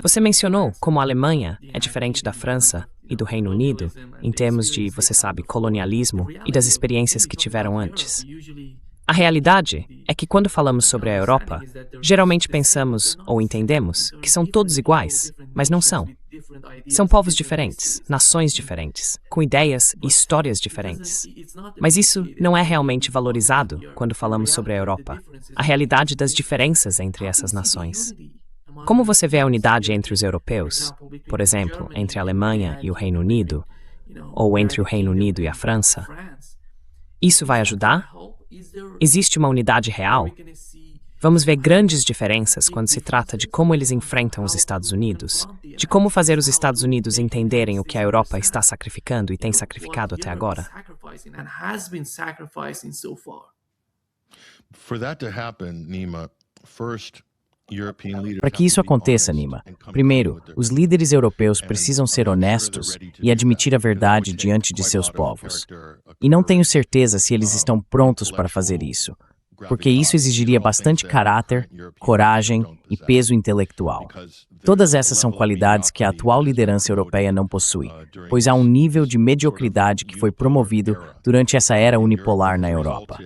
Você mencionou como a Alemanha é diferente da França e do Reino Unido em termos de, você sabe, colonialismo e das experiências que tiveram antes. A realidade é que quando falamos sobre a Europa, geralmente pensamos ou entendemos que são todos iguais, mas não são. São povos diferentes, nações diferentes, com ideias e histórias diferentes. Mas isso não é realmente valorizado quando falamos sobre a Europa, a realidade das diferenças entre essas nações. Como você vê a unidade entre os europeus, por exemplo, entre a Alemanha e o Reino Unido, ou entre o Reino Unido e a França? Isso vai ajudar? Existe uma unidade real? Vamos ver grandes diferenças quando se trata de como eles enfrentam os Estados Unidos, de como fazer os Estados Unidos entenderem o que a Europa está sacrificando e tem sacrificado até agora. Para que isso aconteça, Nima, primeiro, os líderes europeus precisam ser honestos e admitir a verdade diante de seus povos. E não tenho certeza se eles estão prontos para fazer isso, porque isso exigiria bastante caráter, coragem e peso intelectual. Todas essas são qualidades que a atual liderança europeia não possui, pois há um nível de mediocridade que foi promovido durante essa era unipolar na Europa.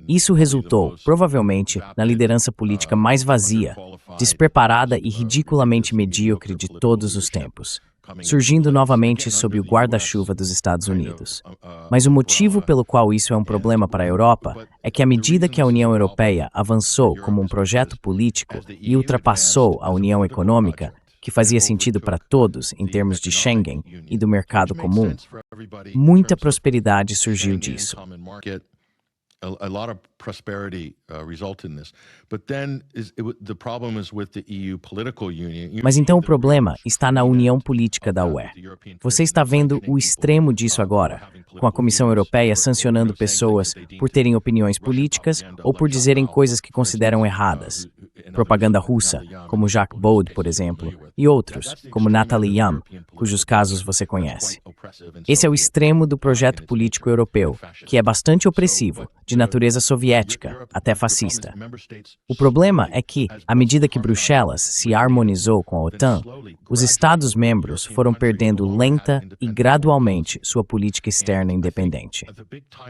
Isso resultou, provavelmente, na liderança política mais vazia, despreparada e ridiculamente medíocre de todos os tempos, surgindo novamente sob o guarda-chuva dos Estados Unidos. Mas o motivo pelo qual isso é um problema para a Europa é que, à medida que a União Europeia avançou como um projeto político e ultrapassou a União Econômica, que fazia sentido para todos em termos de Schengen e do mercado comum, muita prosperidade surgiu disso. A lot of prosperity resulted in this. But then the problem is with the EU political union. Mas então o problema está na união política da UE. Você está vendo o extremo disso agora, com a Comissão Europeia sancionando pessoas por terem opiniões políticas ou por dizerem coisas que consideram erradas. Propaganda russa, como Jacques Baude, por exemplo, e outros, como Nathalie Yam, cujos casos você conhece. Esse é o extremo do projeto político europeu, que é bastante opressivo, de natureza soviética, até fascista. O problema é que, à medida que Bruxelas se harmonizou com a OTAN, os Estados-membros foram perdendo lenta e gradualmente sua política externa independente.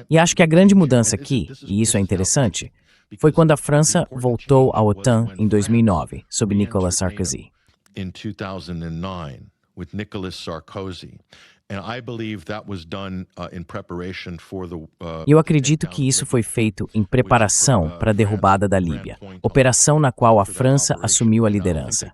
E acho que a grande mudança aqui, e isso é interessante, foi quando a França voltou à OTAN em 2009, sob Nicolas Sarkozy. In 2009, with Nicolas Sarkozy. Eu acredito que isso foi feito em preparação para a derrubada da Líbia, operação na qual a França assumiu a liderança.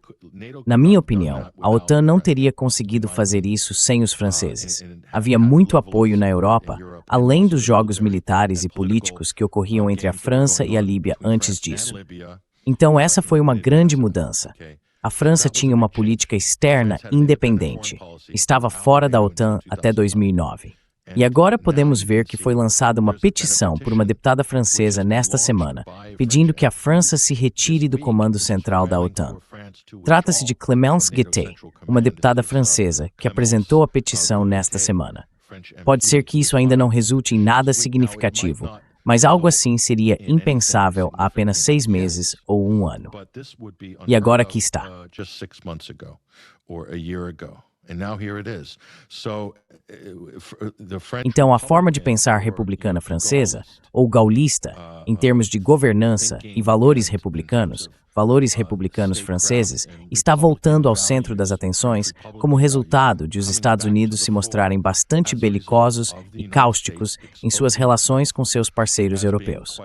Na minha opinião, a OTAN não teria conseguido fazer isso sem os franceses. Havia muito apoio na Europa, além dos jogos militares e políticos que ocorriam entre a França e a Líbia antes disso. Então essa foi uma grande mudança. A França tinha uma política externa independente. Estava fora da OTAN até 2009. E agora podemos ver que foi lançada uma petição por uma deputada francesa nesta semana, pedindo que a França se retire do comando central da OTAN. Trata-se de Clémence Guettet, uma deputada francesa, que apresentou a petição nesta semana. Pode ser que isso ainda não resulte em nada significativo, mas algo assim seria impensável há apenas 6 meses ou 1 ano. E agora aqui está. Então, a forma de pensar republicana francesa, ou gaulista, em termos de governança e valores republicanos franceses, está voltando ao centro das atenções como resultado de os Estados Unidos se mostrarem bastante belicosos e cáusticos em suas relações com seus parceiros europeus.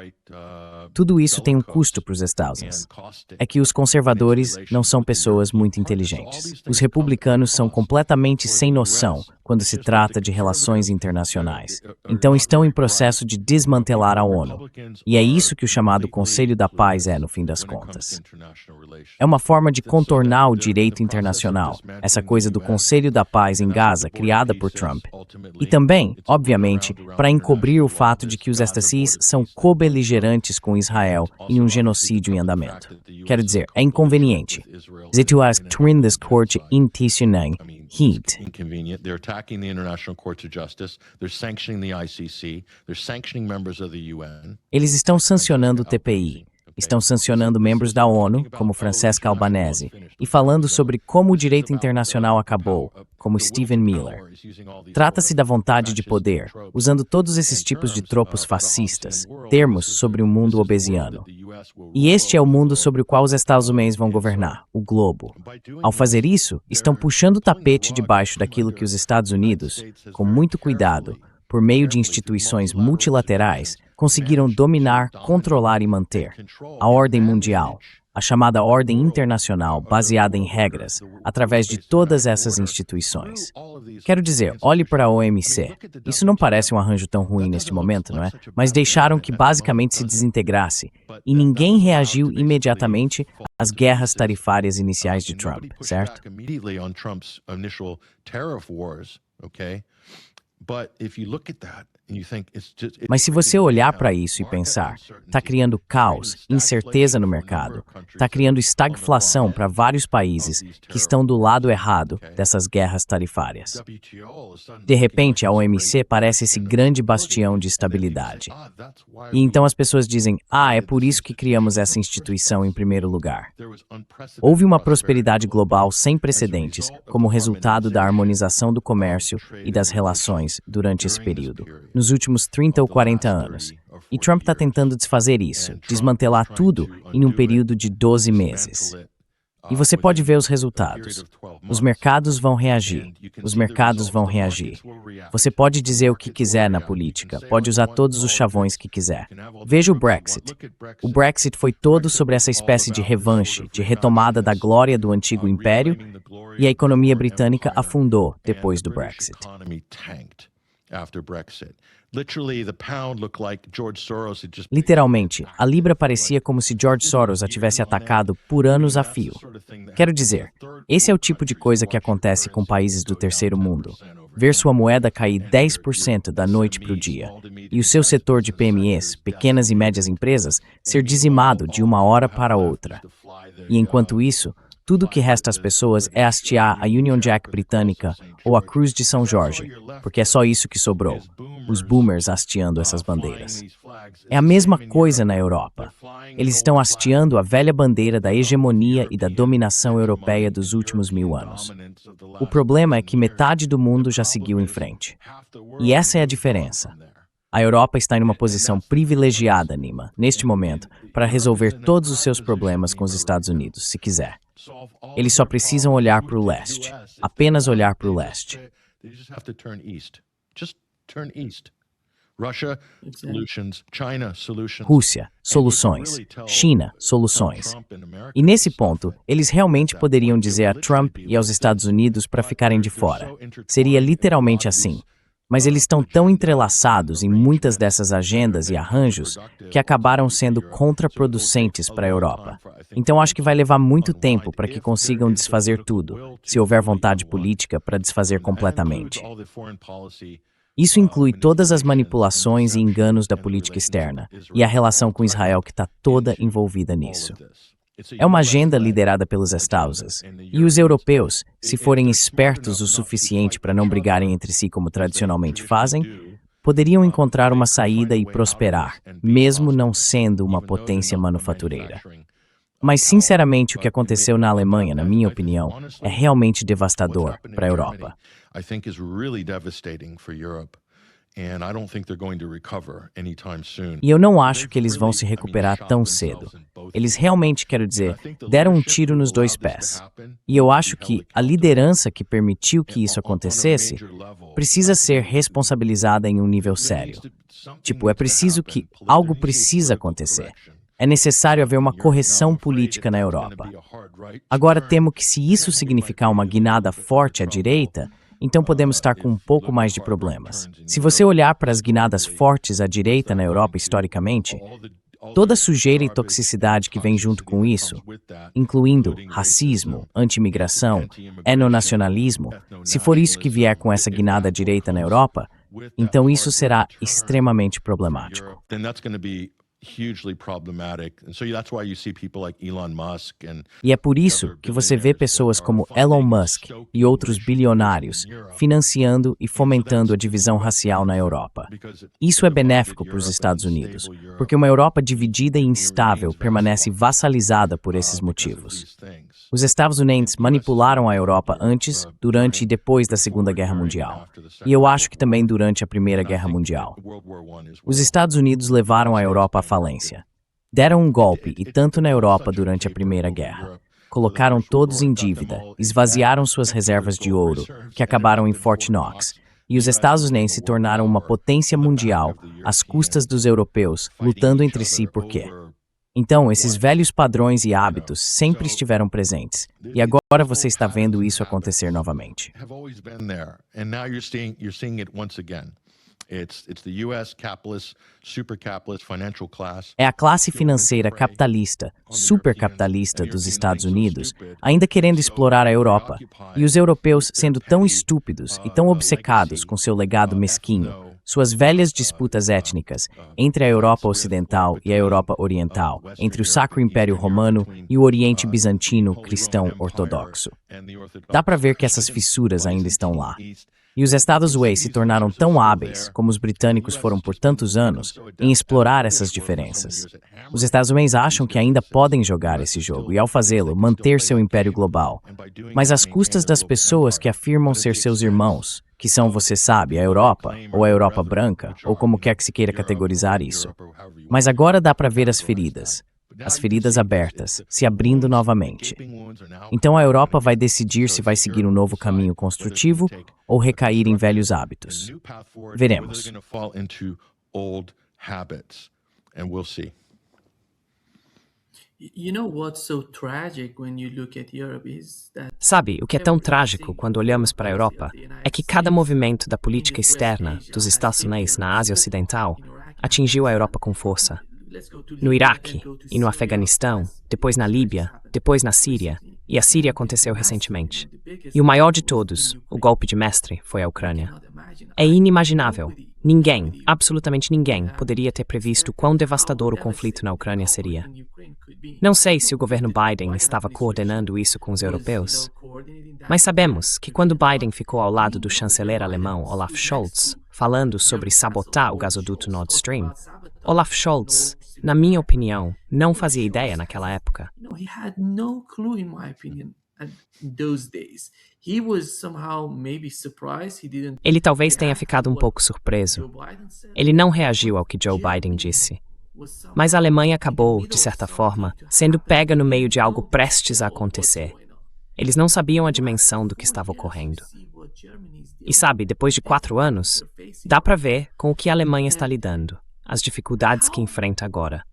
Tudo isso tem um custo para os Estados. É que os conservadores não são pessoas muito inteligentes. Os republicanos são completamente sem noção quando se trata de relações internacionais. Então estão em processo de desmantelar a ONU. E é isso que o chamado Conselho da Paz é, no fim das contas. É uma forma de contornar o direito internacional, essa coisa do Conselho da Paz em Gaza, criada por Trump. E também, obviamente, para encobrir o fato de que os STCs são co-beligerantes com Israel em um genocídio em andamento. Quero dizer, é inconveniente. Zetuas twin this court intentioning heat. They're attacking the International Court of Justice. They're sanctioning the ICC. They're sanctioning members of the UN. Eles estão sancionando o TPI. Estão sancionando membros da ONU, como Francesca Albanese, e falando sobre como o direito internacional acabou, como Stephen Miller. Trata-se da vontade de poder, usando todos esses tipos de tropos fascistas, termos sobre o mundo obesiano. E este é o mundo sobre o qual os Estados Unidos vão governar, o globo. Ao fazer isso, estão puxando o tapete debaixo daquilo que os Estados Unidos, com muito cuidado, por meio de instituições multilaterais, conseguiram dominar, controlar e manter a ordem mundial, a chamada ordem internacional baseada em regras, através de todas essas instituições. Quero dizer, olhe para a OMC. Isso não parece um arranjo tão ruim neste momento, não é? Mas deixaram que basicamente se desintegrasse, e ninguém reagiu imediatamente às guerras tarifárias iniciais de Trump, certo? Mas se você olhar para isso e pensar, está criando caos, incerteza no mercado, está criando estagflação para vários países que estão do lado errado dessas guerras tarifárias. De repente, a OMC parece esse grande bastião de estabilidade. E então as pessoas dizem, é por isso que criamos essa instituição em primeiro lugar. Houve uma prosperidade global sem precedentes como resultado da harmonização do comércio e das relações durante esse período, nos últimos 30 ou 40 anos. E Trump está tentando desfazer isso, desmantelar tudo em um período de 12 meses. E você pode ver os resultados. Os mercados vão reagir. Os mercados vão reagir. Você pode dizer o que quiser na política, pode usar todos os chavões que quiser. Veja o Brexit. O Brexit foi todo sobre essa espécie de revanche, de retomada da glória do antigo império, e a economia britânica afundou depois do Brexit. Literalmente, a Libra parecia como se George Soros a tivesse atacado por anos a fio. Quero dizer, esse é o tipo de coisa que acontece com países do terceiro mundo. Ver sua moeda cair 10% da noite para o dia, e o seu setor de PMEs, pequenas e médias empresas, ser dizimado de uma hora para outra. E enquanto isso, tudo o que resta às pessoas é hastear a Union Jack britânica ou a Cruz de São Jorge, porque é só isso que sobrou, os boomers hasteando essas bandeiras. É a mesma coisa na Europa. Eles estão hasteando a velha bandeira da hegemonia e da dominação europeia dos últimos 1000 anos. O problema é que metade do mundo já seguiu em frente. E essa é a diferença. A Europa está em uma posição privilegiada, Nima, neste momento, para resolver todos os seus problemas com os Estados Unidos, se quiser. Eles só precisam olhar para o leste, apenas olhar para o leste. Rússia, soluções. China, soluções. E nesse ponto, eles realmente poderiam dizer a Trump e aos Estados Unidos para ficarem de fora. Seria literalmente assim. Mas eles estão tão entrelaçados em muitas dessas agendas e arranjos que acabaram sendo contraproducentes para a Europa. Então acho que vai levar muito tempo para que consigam desfazer tudo, se houver vontade política para desfazer completamente. Isso inclui todas as manipulações e enganos da política externa e a relação com Israel que está toda envolvida nisso. É uma agenda liderada pelos Estados. E os europeus, se forem espertos o suficiente para não brigarem entre si como tradicionalmente fazem, poderiam encontrar uma saída e prosperar, mesmo não sendo uma potência manufatureira. Mas, sinceramente, o que aconteceu na Alemanha, na minha opinião, é realmente devastador para a Europa. E eu não acho que eles vão se recuperar tão cedo. Eles realmente, quero dizer, deram um tiro nos dois pés. E eu acho que a liderança que permitiu que isso acontecesse precisa ser responsabilizada em um nível sério. É preciso que algo precisa acontecer. É necessário haver uma correção política na Europa. Agora temo que se isso significar uma guinada forte à direita, então podemos estar com um pouco mais de problemas. Se você olhar para as guinadas fortes à direita na Europa historicamente, toda a sujeira e toxicidade que vem junto com isso, incluindo racismo, anti-imigração, etnonacionalismo, se for isso que vier com essa guinada à direita na Europa, então isso será extremamente problemático. hugely problematic. And so that's why you see people like Elon Musk and E é por isso que você vê pessoas como Elon Musk e outros bilionários financiando e fomentando a divisão racial na Europa. Isso é benéfico para os Estados Unidos, porque uma Europa dividida e instável permanece vassalizada por esses motivos. Os Estados Unidos manipularam a Europa antes, durante e depois da Segunda Guerra Mundial. E eu acho que também durante a Primeira Guerra Mundial. Os Estados Unidos levaram a Europa à falência. Deram um golpe, e tanto na Europa durante a Primeira Guerra. Colocaram todos em dívida, esvaziaram suas reservas de ouro, que acabaram em Fort Knox. E os Estados Unidos se tornaram uma potência mundial, às custas dos europeus, lutando entre si por quê? Então, esses velhos padrões e hábitos sempre estiveram presentes. E agora você está vendo isso acontecer novamente. É a classe financeira capitalista, supercapitalista dos Estados Unidos, ainda querendo explorar a Europa, e os europeus sendo tão estúpidos e tão obcecados com seu legado mesquinho, suas velhas disputas étnicas entre a Europa Ocidental e a Europa Oriental, entre o Sacro Império Romano e o Oriente Bizantino cristão ortodoxo. Dá para ver que essas fissuras ainda estão lá. E os Estados Unidos se tornaram tão hábeis, como os britânicos foram por tantos anos, em explorar essas diferenças. Os Estados Unidos acham que ainda podem jogar esse jogo e, ao fazê-lo, manter seu império global. Mas às custas das pessoas que afirmam ser seus irmãos, que são, você sabe, a Europa, ou a Europa branca, ou como quer que se queira categorizar isso. Mas agora dá para ver as feridas abertas, se abrindo novamente. Então a Europa vai decidir se vai seguir um novo caminho construtivo ou recair em velhos hábitos. Veremos. Sabe, o que é tão trágico quando olhamos para a Europa é que cada movimento da política externa dos Estados Unidos na Ásia Ocidental atingiu a Europa com força. No Iraque e no Afeganistão, depois na Líbia, depois na Síria, e a Síria aconteceu recentemente. E o maior de todos, o golpe de mestre, foi a Ucrânia. É inimaginável. Ninguém, absolutamente ninguém, poderia ter previsto quão devastador o conflito na Ucrânia seria. Não sei se o governo Biden estava coordenando isso com os europeus, mas sabemos que quando Biden ficou ao lado do chanceler alemão Olaf Scholz, falando sobre sabotar o gasoduto Nord Stream, Olaf Scholz, na minha opinião, não fazia ideia naquela época. Ele talvez tenha ficado um pouco surpreso. Ele não reagiu ao que Joe Biden disse. Mas a Alemanha acabou, de certa forma, sendo pega no meio de algo prestes a acontecer. Eles não sabiam a dimensão do que estava ocorrendo. E sabe, depois de 4 anos, dá para ver com o que a Alemanha está lidando, as dificuldades que enfrenta agora.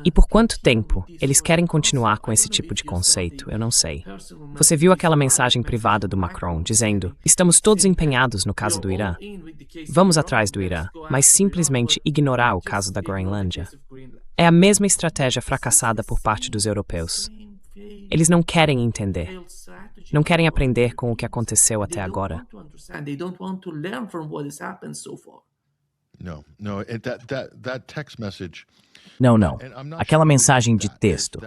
E por quanto tempo eles querem continuar com esse tipo de conceito, eu não sei. Você viu aquela mensagem privada do Macron dizendo: estamos todos empenhados no caso do Irã. Vamos atrás do Irã, mas simplesmente ignorar o caso da Groenlândia. É a mesma estratégia fracassada por parte dos europeus. Eles não querem entender. Não querem aprender com o que aconteceu até agora. Não. Aquela mensagem de texto.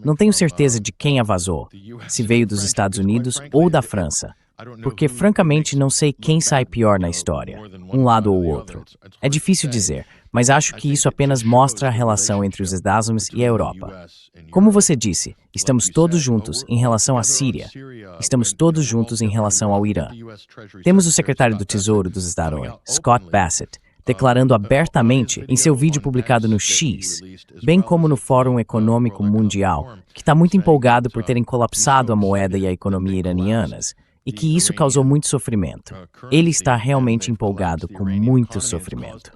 Não tenho certeza de quem a vazou, se veio dos Estados Unidos ou da França, porque francamente não sei quem sai pior na história, um lado ou outro. É difícil dizer, mas acho que isso apenas mostra a relação entre os Estados Unidos e a Europa. Como você disse, estamos todos juntos em relação à Síria, estamos todos juntos em relação ao Irã. Temos o secretário do Tesouro dos Estados Unidos, Scott Bassett, declarando abertamente em seu vídeo publicado no X, bem como no Fórum Econômico Mundial, que está muito empolgado por terem colapsado a moeda e a economia iranianas, e que isso causou muito sofrimento. Ele está realmente empolgado com muito sofrimento.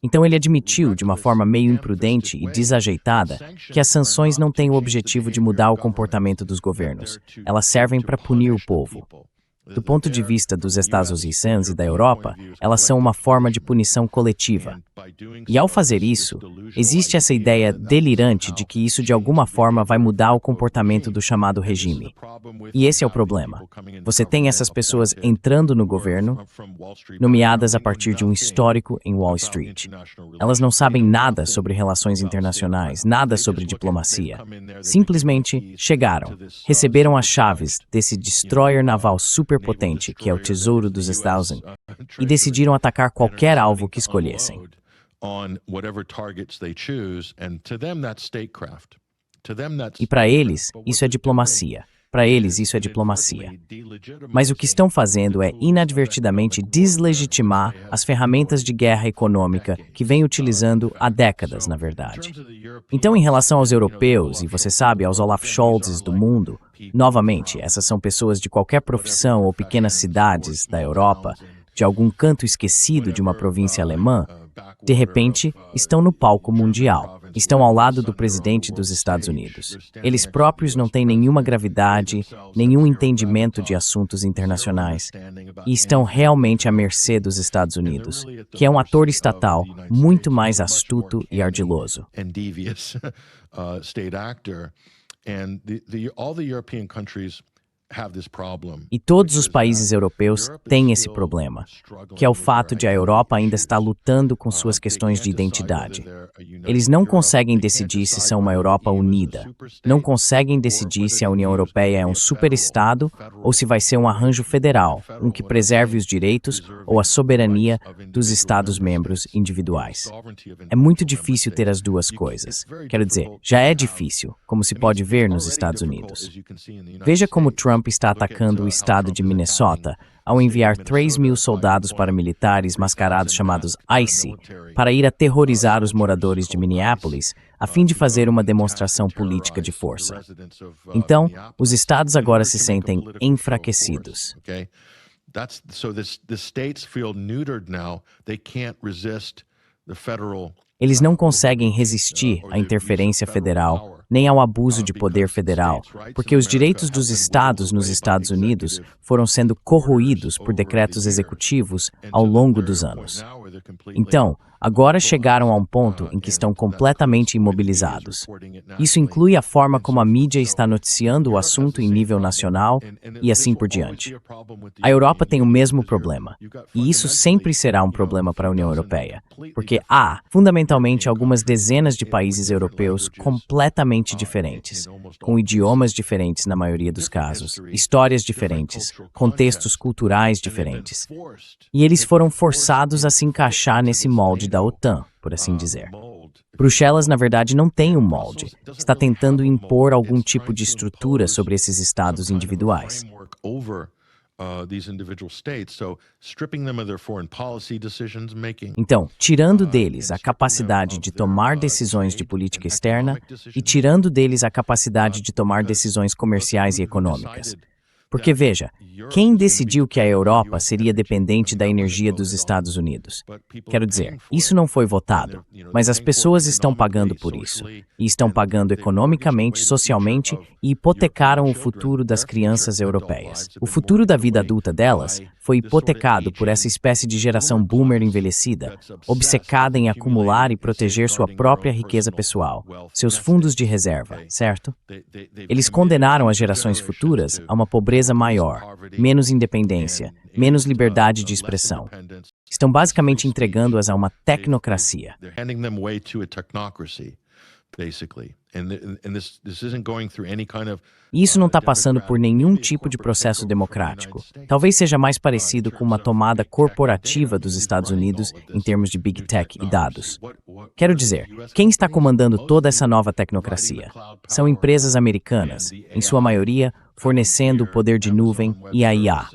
Então ele admitiu, de uma forma meio imprudente e desajeitada, que as sanções não têm o objetivo de mudar o comportamento dos governos. Elas servem para punir o povo. Do ponto de vista dos Estados Unidos e da Europa, elas são uma forma de punição coletiva, E ao fazer isso, existe essa ideia delirante de que isso de alguma forma vai mudar o comportamento do chamado regime. E esse é o problema. Você tem essas pessoas entrando no governo, nomeadas a partir de um histórico em Wall Street. Elas não sabem nada sobre relações internacionais, nada sobre diplomacia. Simplesmente chegaram, receberam as chaves desse destroyer naval superpotente que é o Tesouro dos Estados Unidos e decidiram atacar qualquer alvo que escolhessem. E para eles, isso é diplomacia. Para eles, isso é diplomacia. Mas o que estão fazendo é inadvertidamente deslegitimar as ferramentas de guerra econômica que vêm utilizando há décadas, na verdade. Então, em relação aos europeus, e você sabe, aos Olaf Scholzes do mundo, novamente, essas são pessoas de qualquer profissão ou pequenas cidades da Europa, de algum canto esquecido de uma província alemã, de repente, estão no palco mundial. Estão ao lado do presidente dos Estados Unidos. Eles próprios não têm nenhuma gravidade, nenhum entendimento de assuntos internacionais. E estão realmente à mercê dos Estados Unidos, que é um ator estatal muito mais astuto e ardiloso. E todos os países europeus têm esse problema, que é o fato de a Europa ainda estar lutando com suas questões de identidade. Eles não conseguem decidir se são uma Europa unida, não conseguem decidir se a União Europeia é um superestado ou se vai ser um arranjo federal, um que preserve os direitos ou a soberania dos Estados-membros individuais. É muito difícil ter as duas coisas. Quero dizer, já é difícil, como se pode ver nos Estados Unidos. Veja como Trump está atacando o estado de Minnesota ao enviar 3.000 soldados paramilitares mascarados chamados ICE para ir aterrorizar os moradores de Minneapolis a fim de fazer uma demonstração política de força. Então, os estados agora se sentem enfraquecidos. Eles não conseguem resistir à interferência federal, nem ao abuso de poder federal, porque os direitos dos estados nos Estados Unidos foram sendo corroídos por decretos executivos ao longo dos anos. Então, agora chegaram a um ponto em que estão completamente imobilizados. Isso inclui a forma como a mídia está noticiando o assunto em nível nacional e assim por diante. A Europa tem o mesmo problema, e isso sempre será um problema para a União Europeia, porque há, fundamentalmente, algumas dezenas de países europeus completamente diferentes, com idiomas diferentes na maioria dos casos, histórias diferentes, contextos culturais diferentes. E eles foram forçados a se encaixar nesse molde da OTAN, por assim dizer. Bruxelas, na verdade, não tem um molde. Está tentando impor algum tipo de estrutura sobre esses estados individuais. Então, tirando deles a capacidade de tomar decisões de política externa e tirando deles a capacidade de tomar decisões comerciais e econômicas. Porque, veja, quem decidiu que a Europa seria dependente da energia dos Estados Unidos? Quero dizer, isso não foi votado, mas as pessoas estão pagando por isso. E estão pagando economicamente, socialmente e hipotecaram o futuro das crianças europeias. O futuro da vida adulta delas foi hipotecado por essa espécie de geração boomer envelhecida, obcecada em acumular e proteger sua própria riqueza pessoal, seus fundos de reserva, certo? Eles condenaram as gerações futuras a uma pobreza maior, menos independência, menos liberdade de expressão. Estão basicamente entregando-as a uma tecnocracia. E isso não está passando por nenhum tipo de processo democrático. Talvez seja mais parecido com uma tomada corporativa dos Estados Unidos em termos de Big Tech e dados. Quero dizer, quem está comandando toda essa nova tecnocracia? São empresas americanas, em sua maioria, fornecendo o poder de nuvem e a IA,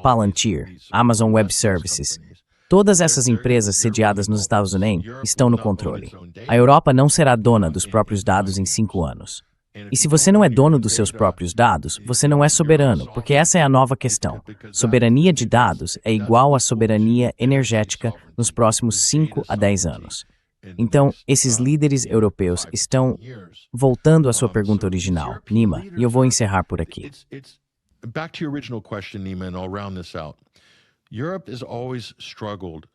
Palantir, Amazon Web Services. Todas essas empresas sediadas nos Estados Unidos estão no controle. A Europa não será dona dos próprios dados em 5 anos. E se você não é dono dos seus próprios dados, você não é soberano, porque essa é a nova questão. Soberania de dados é igual a soberania energética nos próximos 5 a 10 anos. Então, esses líderes europeus estão voltando à sua pergunta original, Nima, e eu vou encerrar por aqui. Back to your original question, Nima, and I'll round this out. Europe has always struggled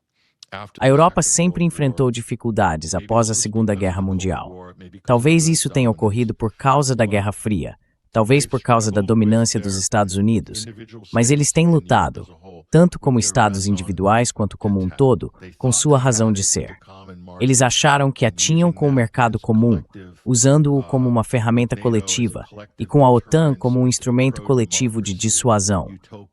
A Europa sempre enfrentou dificuldades após a Segunda Guerra Mundial. Talvez isso tenha ocorrido por causa da Guerra Fria, talvez por causa da dominância dos Estados Unidos, mas eles têm lutado, tanto como estados individuais quanto como um todo, com sua razão de ser. Eles acharam que a tinham com o mercado comum, usando-o como uma ferramenta coletiva, e com a OTAN como um instrumento coletivo de dissuasão,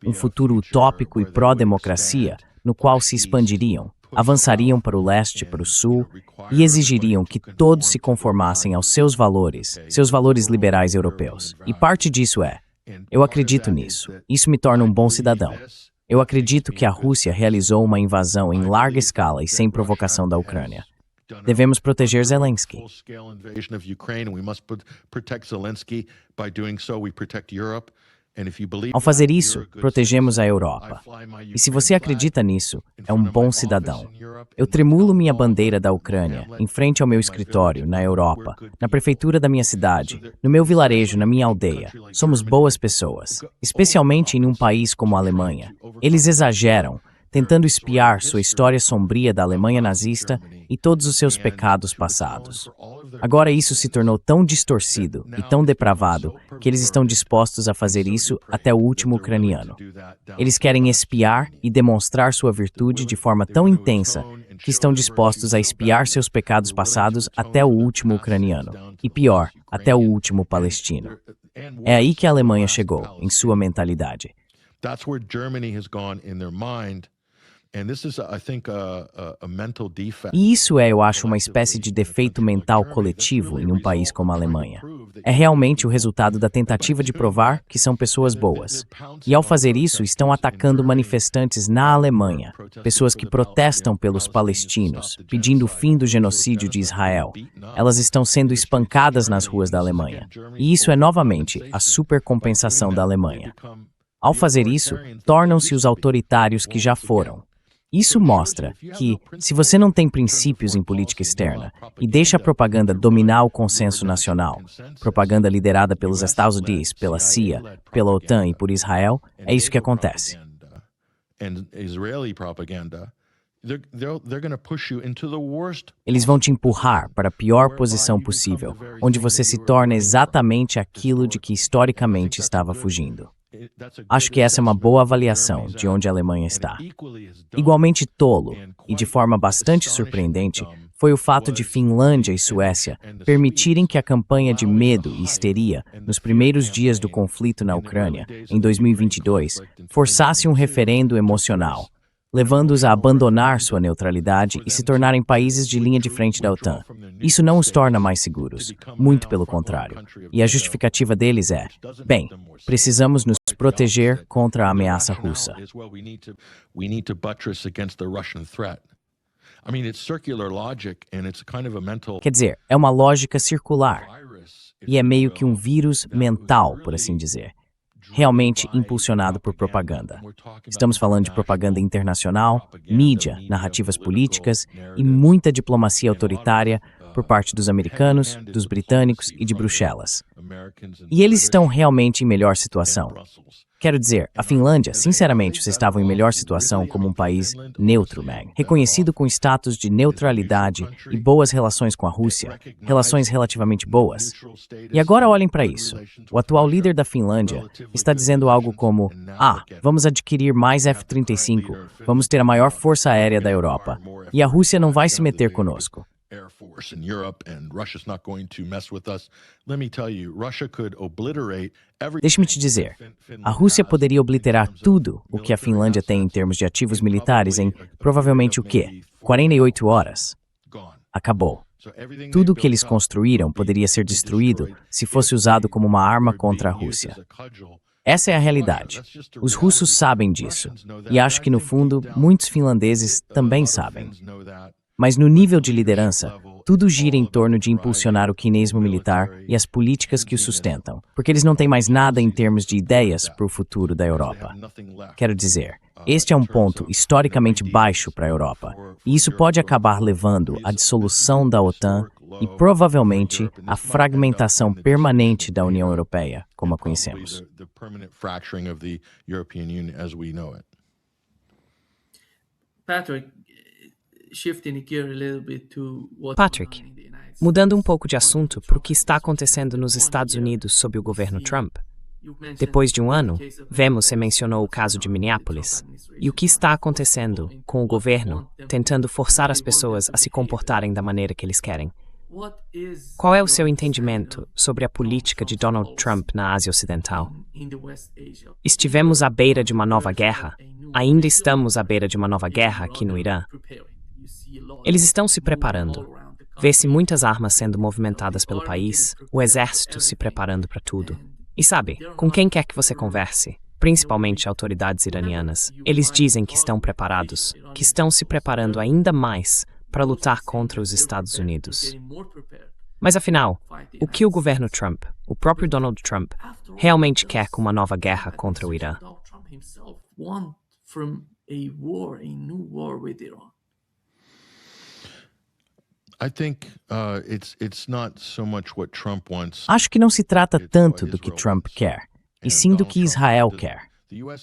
um futuro utópico e pró-democracia, no qual se expandiriam, avançariam para o leste, para o sul, e exigiriam que todos se conformassem aos seus valores liberais europeus. E parte disso eu acredito nisso. Isso me torna um bom cidadão. Eu acredito que a Rússia realizou uma invasão em larga escala e sem provocação da Ucrânia. Devemos proteger Zelensky. Ao fazer isso, protegemos a Europa. E se você acredita nisso, é um bom cidadão. Eu tremulo minha bandeira da Ucrânia em frente ao meu escritório, na Europa, na prefeitura da minha cidade, no meu vilarejo, na minha aldeia. Somos boas pessoas, especialmente em um país como a Alemanha. Eles exageram, tentando espiar sua história sombria da Alemanha nazista e todos os seus pecados passados. Agora isso se tornou tão distorcido e tão depravado que eles estão dispostos a fazer isso até o último ucraniano. Eles querem espiar e demonstrar sua virtude de forma tão intensa que estão dispostos a espiar seus pecados passados até o último ucraniano. E pior, até o último palestino. É aí que a Alemanha chegou, em sua mentalidade. That's where Germany has gone in their mind. E isso eu acho, uma espécie de defeito mental coletivo em um país como a Alemanha. É realmente o resultado da tentativa de provar que são pessoas boas. E ao fazer isso, estão atacando manifestantes na Alemanha, pessoas que protestam pelos palestinos, pedindo o fim do genocídio de Israel. Elas estão sendo espancadas nas ruas da Alemanha. E isso é novamente a supercompensação da Alemanha. Ao fazer isso, tornam-se os autoritários que já foram. Isso mostra que, se você não tem princípios em política externa e deixa a propaganda dominar o consenso nacional, propaganda liderada pelos Estados Unidos, pela CIA, pela OTAN e por Israel, é isso que acontece. Eles vão te empurrar para a pior posição possível, onde você se torna exatamente aquilo de que historicamente estava fugindo. Acho que essa é uma boa avaliação de onde a Alemanha está. Igualmente tolo, e de forma bastante surpreendente, foi o fato de Finlândia e Suécia permitirem que a campanha de medo e histeria nos primeiros dias do conflito na Ucrânia, em 2022, forçasse um referendo emocional, levando-os a abandonar sua neutralidade e se tornarem países de linha de frente da OTAN. Isso não os torna mais seguros, muito pelo contrário. E a justificativa deles bem, precisamos nos proteger contra a ameaça russa. Quer dizer, é uma lógica circular. E é meio que um vírus mental, por assim dizer. Realmente impulsionado por propaganda. Estamos falando de propaganda internacional, mídia, narrativas políticas e muita diplomacia autoritária por parte dos americanos, dos britânicos e de Bruxelas. E eles estão realmente em melhor situação. Quero dizer, a Finlândia, sinceramente, vocês estavam em melhor situação como um país neutro, reconhecido com status de neutralidade e boas relações com a Rússia, relações relativamente boas. E agora olhem para isso. O atual líder da Finlândia está dizendo algo como: vamos adquirir mais F-35, vamos ter a maior força aérea da Europa, e a Rússia não vai se meter conosco. Air Force in Europe and Russia's not going to mess with us. Let me tell you, Russia could obliterate every. Deixe-me te dizer, a Rússia poderia obliterar tudo o que a Finlândia tem em termos de ativos militares em, provavelmente o quê? 48 horas. Acabou. Tudo o que eles construíram poderia ser destruído se fosse usado como uma arma contra a Rússia. Essa é a realidade. Os russos sabem disso, e acho que no fundo, muitos finlandeses também sabem. Mas no nível de liderança, tudo gira em torno de impulsionar o quineísmo militar e as políticas que o sustentam, porque eles não têm mais nada em termos de ideias para o futuro da Europa. Quero dizer, este é um ponto historicamente baixo para a Europa, e isso pode acabar levando à dissolução da OTAN e provavelmente à fragmentação permanente da União Europeia, como a conhecemos. Patrick, Patrick, mudando um pouco de assunto para o que está acontecendo nos Estados Unidos sob o governo Trump. Depois de um ano, vemos você mencionou o caso de Minneapolis. E o que está acontecendo com o governo tentando forçar as pessoas a se comportarem da maneira que eles querem? Qual é o seu entendimento sobre a política de Donald Trump na Ásia Ocidental? Estivemos à beira de uma nova guerra? Ainda estamos à beira de uma nova guerra aqui no Irã? Eles estão se preparando. Vê-se muitas armas sendo movimentadas pelo país, o exército se preparando para tudo. E sabe, com quem quer que você converse, principalmente autoridades iranianas, eles dizem que estão preparados, que estão se preparando ainda mais para lutar contra os Estados Unidos. Mas afinal, o que o governo Trump, o próprio Donald Trump, realmente quer com uma nova guerra contra o Irã? Acho que não se trata tanto do que Trump quer, e sim do que Israel quer.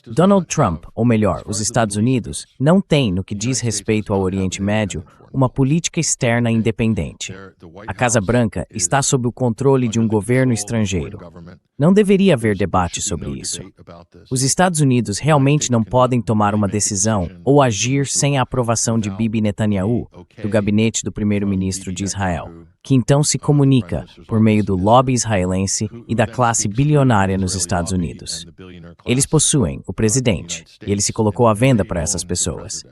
Donald Trump, ou melhor, os Estados Unidos, não tem, no que diz respeito ao Oriente Médio, uma política externa independente. A Casa Branca está sob o controle de um governo estrangeiro. Não deveria haver debate sobre isso. Os Estados Unidos realmente não podem tomar uma decisão ou agir sem a aprovação de Bibi Netanyahu, do gabinete do primeiro-ministro de Israel, que então se comunica por meio do lobby israelense e da classe bilionária nos Estados Unidos. Eles possuem o presidente, e ele se colocou à venda para essas pessoas.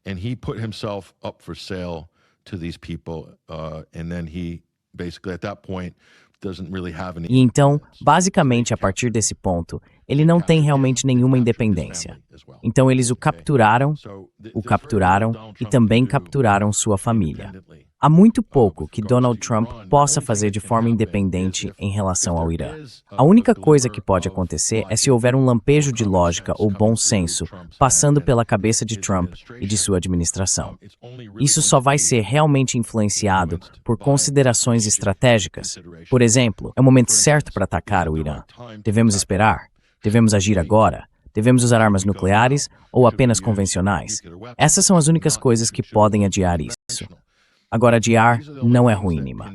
And he put himself up for sale to these people, and then he basically at that point doesn't really have any. E então, basicamente a partir desse ponto, ele não tem realmente nenhuma independência. Então eles o capturaram e também capturaram sua família. Há muito pouco que Donald Trump possa fazer de forma independente em relação ao Irã. A única coisa que pode acontecer é se houver um lampejo de lógica ou bom senso passando pela cabeça de Trump e de sua administração. Isso só vai ser realmente influenciado por considerações estratégicas. Por exemplo, é o momento certo para atacar o Irã. Devemos esperar? Devemos agir agora? Devemos usar armas nucleares ou apenas convencionais? Essas são as únicas coisas que podem adiar isso. Agora, adiar não é ruim, Nima.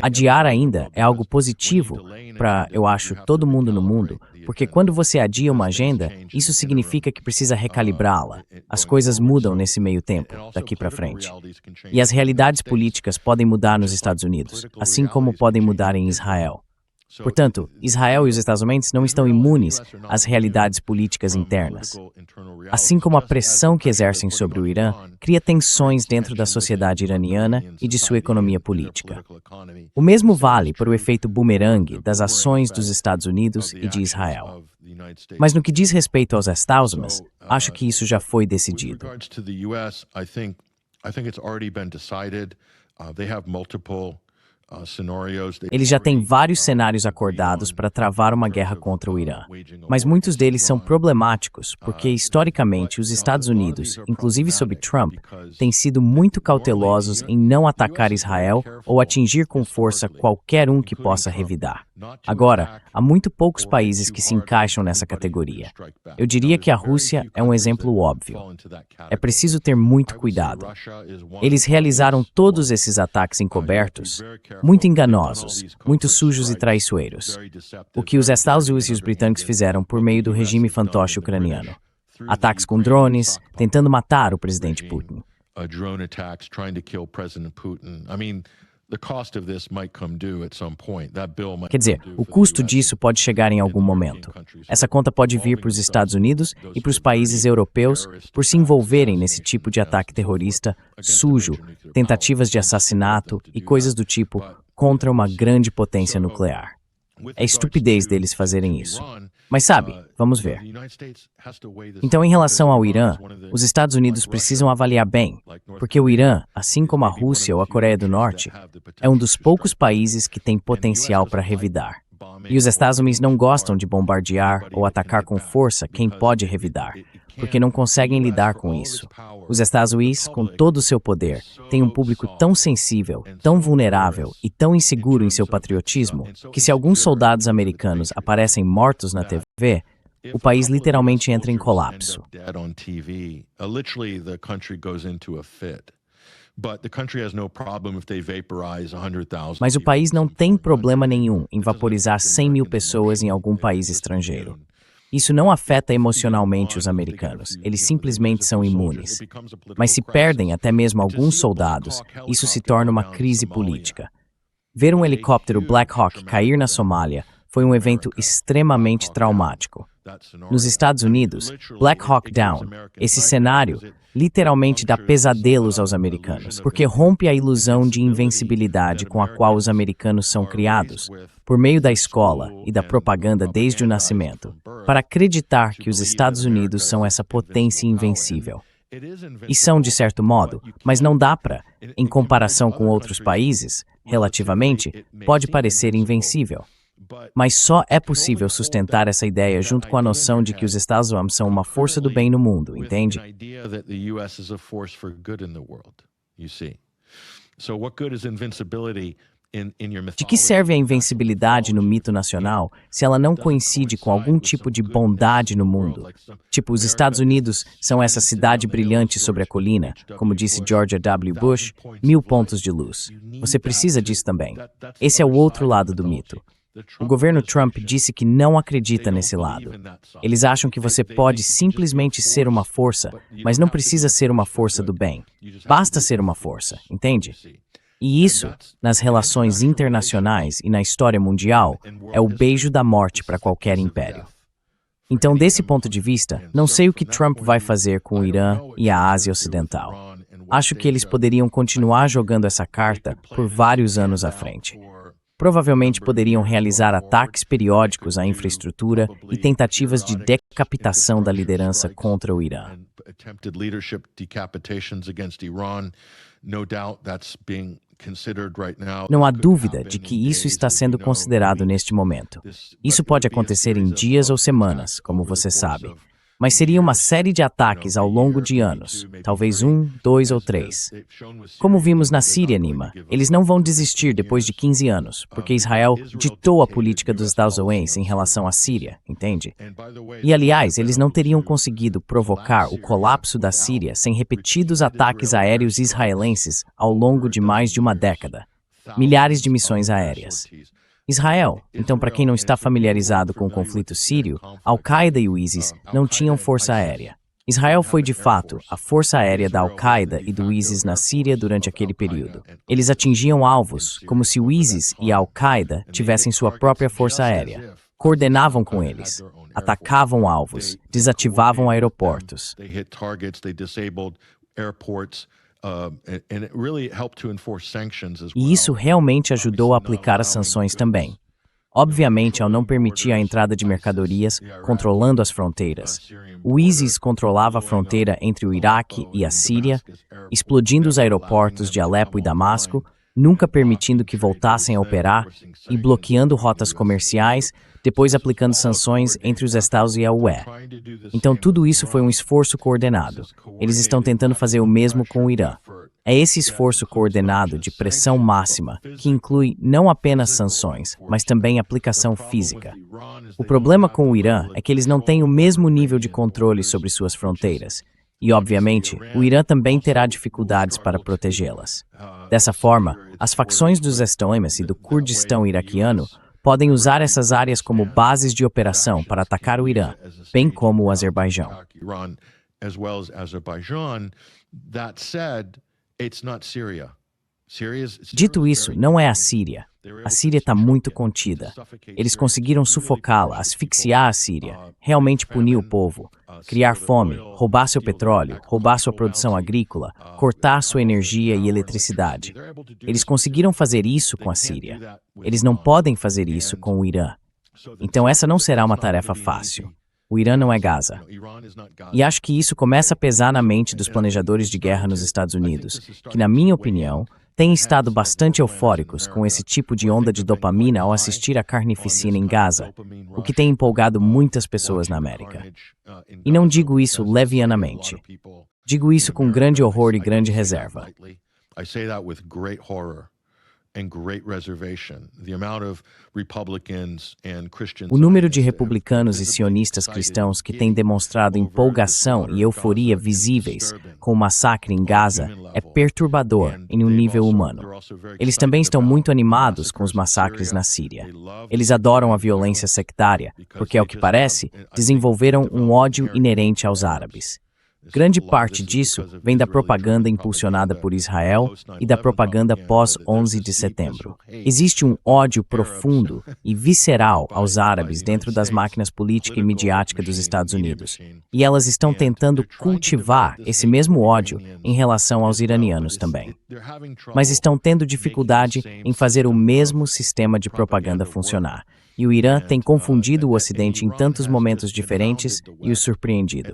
Adiar ainda é algo positivo para, eu acho, todo mundo no mundo, porque quando você adia uma agenda, isso significa que precisa recalibrá-la. As coisas mudam nesse meio tempo, daqui para frente. E as realidades políticas podem mudar nos Estados Unidos, assim como podem mudar em Israel. Portanto, Israel e os Estados Unidos não estão imunes às realidades políticas internas. Assim como a pressão que exercem sobre o Irã cria tensões dentro da sociedade iraniana e de sua economia política. O mesmo vale para o efeito bumerangue das ações dos Estados Unidos e de Israel. Mas no que diz respeito aos Estados, acho que isso já foi decidido. Eles já têm vários cenários acordados para travar uma guerra contra o Irã, mas muitos deles são problemáticos porque, historicamente, os Estados Unidos, inclusive sob Trump, têm sido muito cautelosos em não atacar Israel ou atingir com força qualquer um que possa revidar. Agora, há muito poucos países que se encaixam nessa categoria. Eu diria que a Rússia é um exemplo óbvio. É preciso ter muito cuidado. Eles realizaram todos esses ataques encobertos, muito enganosos, muito sujos e traiçoeiros. O que os Estados Unidos e os britânicos fizeram por meio do regime fantoche ucraniano. Ataques com drones, tentando matar o presidente Putin. Quer dizer, o custo disso pode chegar em algum momento. Essa conta pode vir para os Estados Unidos e para os países europeus por se envolverem nesse tipo de ataque terrorista sujo, tentativas de assassinato e coisas do tipo contra uma grande potência nuclear. É estupidez deles fazerem isso. Mas sabe, vamos ver. Então, em relação ao Irã, os Estados Unidos precisam avaliar bem, porque o Irã, assim como a Rússia ou a Coreia do Norte, é um dos poucos países que tem potencial para revidar. E os Estados Unidos não gostam de bombardear ou atacar com força quem pode revidar, porque não conseguem lidar com isso. Os Estados Unidos, com todo o seu poder, têm um público tão sensível, tão vulnerável e tão inseguro em seu patriotismo, que se alguns soldados americanos aparecem mortos na TV, o país literalmente entra em colapso. Mas o país não tem problema nenhum em vaporizar 100 mil pessoas em algum país estrangeiro. Isso não afeta emocionalmente os americanos, eles simplesmente são imunes. Mas se perdem até mesmo alguns soldados, isso se torna uma crise política. Ver um helicóptero Black Hawk cair na Somália foi um evento extremamente traumático. Nos Estados Unidos, Black Hawk Down, esse cenário literalmente dá pesadelos aos americanos, porque rompe a ilusão de invencibilidade com a qual os americanos são criados, por meio da escola e da propaganda desde o nascimento, para acreditar que os Estados Unidos são essa potência invencível. E são, de certo modo, mas não dá para, em comparação com outros países, relativamente, pode parecer invencível. Mas só é possível sustentar essa ideia junto com a noção de que os Estados Unidos são uma força do bem no mundo, entende? De que serve a invencibilidade no mito nacional se ela não coincide com algum tipo de bondade no mundo? Tipo, os Estados Unidos são essa cidade brilhante sobre a colina, como disse George W. Bush, 1000 pontos de luz. Você precisa disso também. Esse é o outro lado do mito. O governo Trump disse que não acredita nesse lado. Eles acham que você pode simplesmente ser uma força, mas não precisa ser uma força do bem. Basta ser uma força, entende? E isso, nas relações internacionais e na história mundial, é o beijo da morte para qualquer império. Então, desse ponto de vista, não sei o que Trump vai fazer com o Irã e a Ásia Ocidental. Acho que eles poderiam continuar jogando essa carta por vários anos à frente. Provavelmente poderiam realizar ataques periódicos à infraestrutura e tentativas de decapitação da liderança contra o Irã. Não há dúvida de que isso está sendo considerado neste momento. Isso pode acontecer em dias ou semanas, como você sabe. Mas seria uma série de ataques ao longo de anos, talvez 1, 2 ou 3. Como vimos na Síria, Nima, eles não vão desistir depois de 15 anos, porque Israel ditou a política dos Estados Unidos em relação à Síria, entende? E, aliás, eles não teriam conseguido provocar o colapso da Síria sem repetidos ataques aéreos israelenses ao longo de mais de uma década. Milhares de missões aéreas. Israel, então, para quem não está familiarizado com o conflito sírio, Al-Qaeda e o ISIS não tinham força aérea. Israel foi, de fato, a força aérea da Al-Qaeda e do ISIS na Síria durante aquele período. Eles atingiam alvos como se o ISIS e a Al-Qaeda tivessem sua própria força aérea. Coordenavam com eles, atacavam alvos, desativavam aeroportos. E isso realmente ajudou a aplicar as sanções também. Obviamente, ao não permitir a entrada de mercadorias, controlando as fronteiras. O ISIS controlava a fronteira entre o Iraque e a Síria, explodindo os aeroportos de Alepo e Damasco, nunca permitindo que voltassem a operar e bloqueando rotas comerciais, depois aplicando sanções entre os Estados e a UE. Então tudo isso foi um esforço coordenado. Eles estão tentando fazer o mesmo com o Irã. É esse esforço coordenado de pressão máxima que inclui não apenas sanções, mas também aplicação física. O problema com o Irã é que eles não têm o mesmo nível de controle sobre suas fronteiras. E, obviamente, o Irã também terá dificuldades para protegê-las. Dessa forma, as facções dos Estados e do Kurdistão iraquiano podem usar essas áreas como bases de operação para atacar o Irã, bem como o Azerbaijão. Dito isso, não é a Síria. A Síria está muito contida. Eles conseguiram sufocá-la, asfixiar a Síria, realmente punir o povo, criar fome, roubar seu petróleo, roubar sua produção agrícola, cortar sua energia e eletricidade. Eles conseguiram fazer isso com a Síria. Eles não podem fazer isso com o Irã. Então essa não será uma tarefa fácil. O Irã não é Gaza. E acho que isso começa a pesar na mente dos planejadores de guerra nos Estados Unidos, que, na minha opinião, têm estado bastante eufóricos com esse tipo de onda de dopamina ao assistir à carnificina em Gaza, o que tem empolgado muitas pessoas na América. E não digo isso levianamente. Digo isso com grande horror e grande reserva. I say that with great horror and great reservation. The amount of Republicans and Christians. O número de republicanos e sionistas cristãos que têm demonstrado empolgação e euforia visíveis com o massacre em Gaza é perturbador em um nível humano. Eles também estão muito animados com os massacres na Síria. Eles adoram a violência sectária, porque, ao que parece, desenvolveram um ódio inerente aos árabes. Grande parte disso vem da propaganda impulsionada por Israel e da propaganda pós-11 de setembro. Existe um ódio profundo e visceral aos árabes dentro das máquinas política e midiática dos Estados Unidos, e elas estão tentando cultivar esse mesmo ódio em relação aos iranianos também. Mas estão tendo dificuldade em fazer o mesmo sistema de propaganda funcionar. E o Irã tem confundido o Ocidente em tantos momentos diferentes e os surpreendido.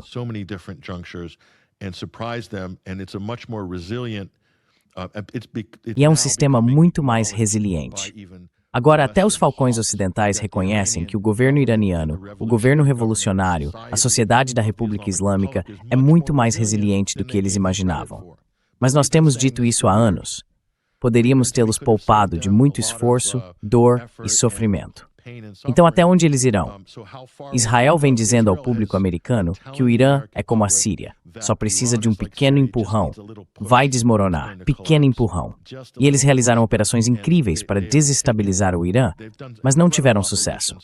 E é um sistema muito mais resiliente. Agora, até os falcões ocidentais reconhecem que o governo iraniano, o governo revolucionário, a sociedade da República Islâmica é muito mais resiliente do que eles imaginavam. Mas nós temos dito isso há anos. Poderíamos tê-los poupado de muito esforço, dor e sofrimento. Então, até onde eles irão? Israel vem dizendo ao público americano que o Irã é como a Síria, só precisa de um pequeno empurrão. Vai desmoronar, pequeno empurrão. E eles realizaram operações incríveis para desestabilizar o Irã, mas não tiveram sucesso.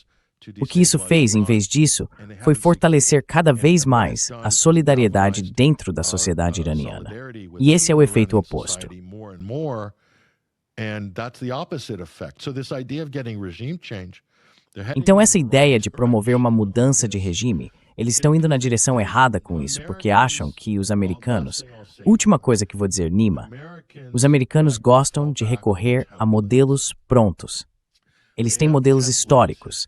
O que isso fez, em vez disso, foi fortalecer cada vez mais a solidariedade dentro da sociedade iraniana. E esse é o efeito oposto. Então, essa ideia de promover uma mudança de regime, eles estão indo na direção errada com isso, porque acham que os americanos... Última coisa que vou dizer, Nima. Os americanos gostam de recorrer a modelos prontos. Eles têm modelos históricos.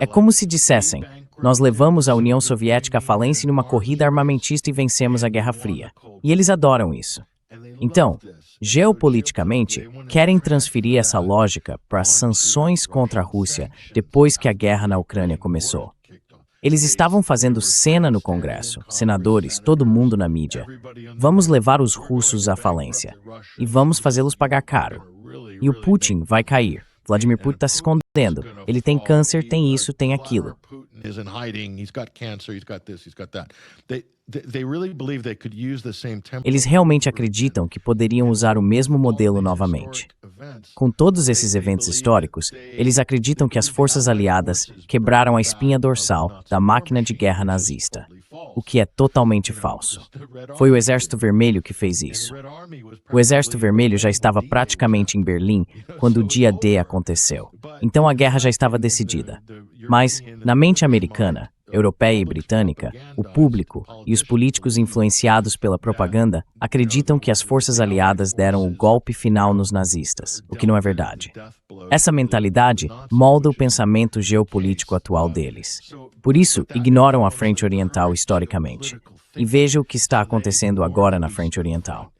É como se dissessem, nós levamos a União Soviética à falência numa corrida armamentista e vencemos a Guerra Fria. E eles adoram isso. Então, geopoliticamente, querem transferir essa lógica para as sanções contra a Rússia depois que a guerra na Ucrânia começou. Eles estavam fazendo cena no Congresso, senadores, todo mundo na mídia. Vamos levar os russos à falência e vamos fazê-los pagar caro. E o Putin vai cair. Vladimir Putin está se escondendo. Ele tem câncer, tem isso, tem aquilo. Eles realmente acreditam que poderiam usar o mesmo modelo novamente. Com todos esses eventos históricos, eles acreditam que as forças aliadas quebraram a espinha dorsal da máquina de guerra nazista, o que é totalmente falso. Foi o Exército Vermelho que fez isso. O Exército Vermelho já estava praticamente em Berlim quando o dia D aconteceu. Então a guerra já estava decidida. Mas, na mente americana, europeia e britânica, o público e os políticos influenciados pela propaganda acreditam que as forças aliadas deram o golpe final nos nazistas, o que não é verdade. Essa mentalidade molda o pensamento geopolítico atual deles. Por isso, ignoram a Frente Oriental historicamente. E veja o que está acontecendo agora na Frente Oriental.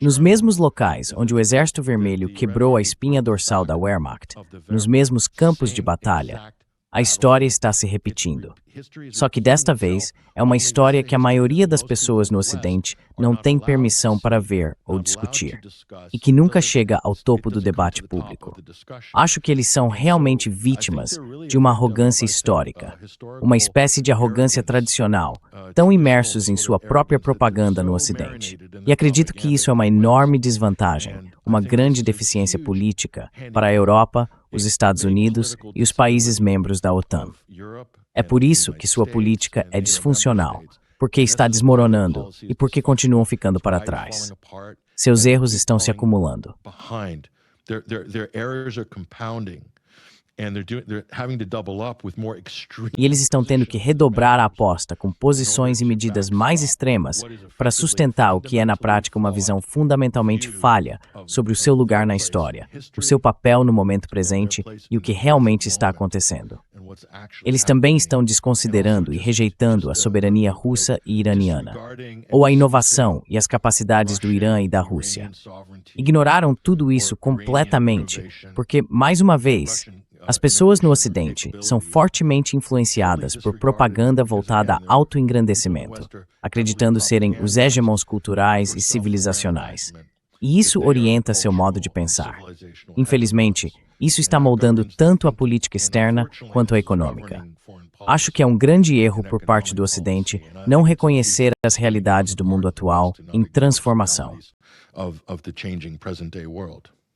Nos mesmos locais onde o Exército Vermelho quebrou a espinha dorsal da Wehrmacht, nos mesmos campos de batalha, a história está se repetindo. Só que desta vez é uma história que a maioria das pessoas no Ocidente não tem permissão para ver ou discutir, e que nunca chega ao topo do debate público. Acho que eles são realmente vítimas de uma arrogância histórica, uma espécie de arrogância tradicional, tão imersos em sua própria propaganda no Ocidente. E acredito que isso é uma enorme desvantagem, uma grande deficiência política para a Europa, os Estados Unidos e os países membros da OTAN. É por isso que sua política é disfuncional, porque está desmoronando e porque continuam ficando para trás. Seus erros estão se acumulando. E eles estão tendo que redobrar a aposta com posições e medidas mais extremas para sustentar o que é na prática uma visão fundamentalmente falha sobre o seu lugar na história, o seu papel no momento presente e o que realmente está acontecendo. Eles também estão desconsiderando e rejeitando a soberania russa e iraniana, ou a inovação e as capacidades do Irã e da Rússia. Ignoraram tudo isso completamente, porque, mais uma vez, as pessoas no Ocidente são fortemente influenciadas por propaganda voltada a autoengrandecimento, acreditando serem os hegemons culturais e civilizacionais. E isso orienta seu modo de pensar. Infelizmente, isso está moldando tanto a política externa quanto a econômica. Acho que é um grande erro por parte do Ocidente não reconhecer as realidades do mundo atual em transformação. Of the changing present day world.